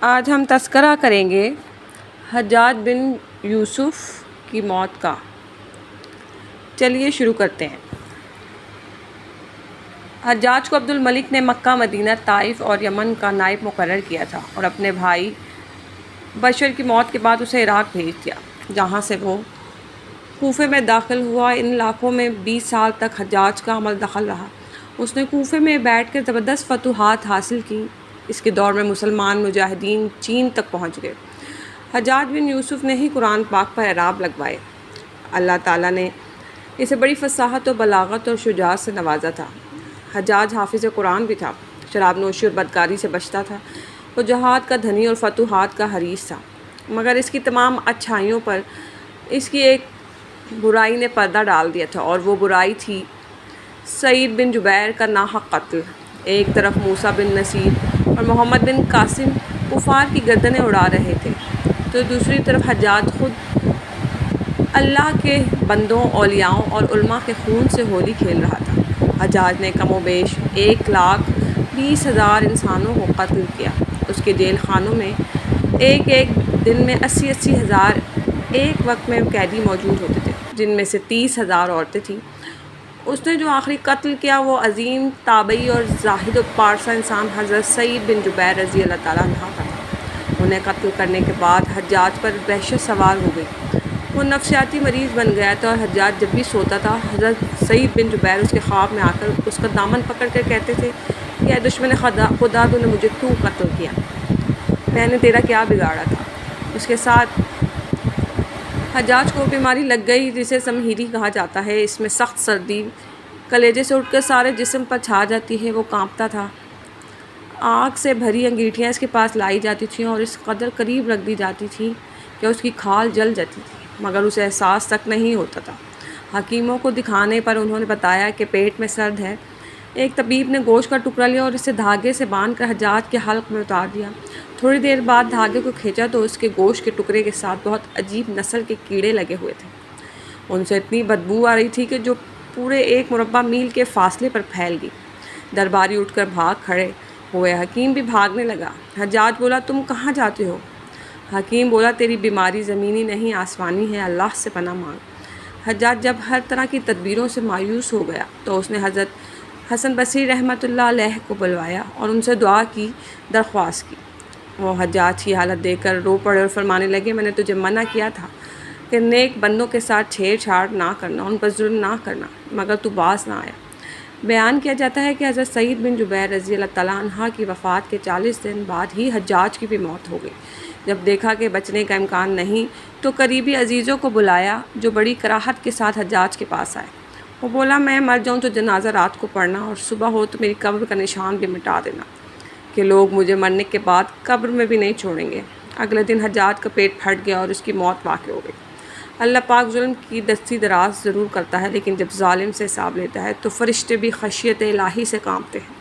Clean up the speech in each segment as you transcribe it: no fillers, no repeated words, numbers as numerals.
آج ہم تذکرہ کریں گے حجاج بن یوسف کی موت کا۔ چلیے شروع کرتے ہیں۔ حجاج کو عبد الملک نے مکہ، مدینہ، طائف اور یمن کا نائب مقرر کیا تھا اور اپنے بھائی بشر کی موت کے بعد اسے عراق بھیج دیا، جہاں سے وہ کوفے میں داخل ہوا۔ ان علاقوں میں 20 سال تک حجاج کا عمل دخل رہا۔ اس نے کوفے میں بیٹھ کر زبردست فتوحات حاصل کی۔ اس کے دور میں مسلمان مجاہدین چین تک پہنچ گئے۔ حجاج بن یوسف نے ہی قرآن پاک پر اعراب لگوائے۔ اللہ تعالیٰ نے اسے بڑی فصاحت و بلاغت اور شجاعت سے نوازا تھا۔ حجاج حافظ قرآن بھی تھا، شراب نوشی اور بدکاری سے بچتا تھا۔ وہ جہاد کا دھنی اور فتوحات کا حریص تھا، مگر اس کی تمام اچھائیوں پر اس کی ایک برائی نے پردہ ڈال دیا تھا، اور وہ برائی تھی سعید بن جبیر کا ناحق قتل۔ ایک طرف موسیٰ بن نصیر اور محمد بن قاسم کفار کی گردنیں اڑا رہے تھے، تو دوسری طرف حجاج خود اللہ کے بندوں، اولیاؤں اور علماء کے خون سے ہولی کھیل رہا تھا۔ حجاج نے کم و بیش 1,20,000 انسانوں کو قتل کیا۔ اس کے جیل خانوں میں ایک دن میں 80,000 ایک وقت میں قیدی موجود ہوتے تھے، جن میں سے 30,000 عورتیں تھیں۔ اس نے جو آخری قتل کیا وہ عظیم تابعی اور زاہد و پارسا انسان حضرت سعید بن جبیر رضی اللہ تعالیٰ عنہ کا تھا۔ انہیں قتل کرنے کے بعد حجاج پر وحشت سوار ہو گئی۔ وہ نفسیاتی مریض بن گیا تھا، اور حجاج جب بھی سوتا تھا، حضرت سعید بن جبیر اس کے خواب میں آ کر اس کا دامن پکڑ کر کہتے تھے کہ اے دشمن خدا، تو نے مجھے کیوں قتل کیا؟ میں نے تیرا کیا بگاڑا تھا؟ اس کے ساتھ حجاج کو بیماری لگ گئی جسے سمہیری کہا جاتا ہے۔ اس میں سخت سردی کلیجے سے اٹھ کر سارے جسم پر چھا جاتی ہے۔ وہ کانپتا تھا۔ آگ سے بھری انگیٹھیاں اس کے پاس لائی جاتی تھیں اور اس قدر قریب رکھ دی جاتی تھیں کہ اس کی کھال جل جاتی تھی، مگر اسے احساس تک نہیں ہوتا تھا۔ حکیموں کو دکھانے پر انہوں نے بتایا کہ پیٹ میں درد ہے۔ ایک طبیب نے گوشت کا ٹکڑا لیا اور اسے دھاگے سے باندھ کر حجاج کے حلق میں اتار دیا۔ تھوڑی دیر بعد دھاگے کو کھینچا تو اس کے گوشت کے ٹکڑے کے ساتھ بہت عجیب نسل کے کیڑے لگے ہوئے تھے۔ ان سے اتنی بدبو آ رہی تھی کہ جو پورے 1 مربع میل کے فاصلے پر پھیل گئی۔ درباری اٹھ کر بھاگ کھڑے ہوئے۔ حکیم بھی بھاگنے لگا۔ حجاج بولا، تم کہاں جاتے ہو؟ حکیم بولا، تیری بیماری زمینی نہیں آسمانی ہے، اللہ سے پناہ مانگ۔ حجاج جب ہر طرح کی تدبیروں سے مایوس ہو گیا تو اس نے حضرت حسن بصری رحمۃ اللہ علیہ کو بلوایا اور ان سے دعا کی درخواست کی۔ وہ حجاج کی حالت دیکھ کر رو پڑے اور فرمانے لگے، میں نے تجھے منع کیا تھا کہ نیک بندوں کے ساتھ چھیڑ چھاڑ نہ کرنا، ان پر ظلم نہ کرنا، مگر تو باز نہ آیا۔ بیان کیا جاتا ہے کہ حضرت سعید بن جبیر رضی اللہ تعالیٰ عنہ کی وفات کے 40 دن بعد ہی حجاج کی بھی موت ہو گئی۔ جب دیکھا کہ بچنے کا امکان نہیں تو قریبی عزیزوں کو بلایا، جو بڑی کراہت کے ساتھ حجاج کے پاس آئے۔ وہ بولا، میں مر جاؤں تو جنازہ رات کو پڑھنا، اور صبح ہو تو میری قبر کا نشان بھی مٹا دینا، کہ لوگ مجھے مرنے کے بعد قبر میں بھی نہیں چھوڑیں گے۔ اگلے دن حجاج کا پیٹ پھٹ گیا اور اس کی موت واقع ہو گئی۔ اللہ پاک ظلم کی دستی دراز ضرور کرتا ہے، لیکن جب ظالم سے حساب لیتا ہے تو فرشتے بھی خشیت الہی سے کانپتے ہیں،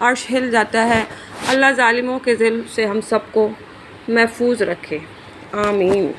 عرش ہل جاتا ہے۔ اللہ ظالموں کے ظلم سے ہم سب کو محفوظ رکھے، آمین۔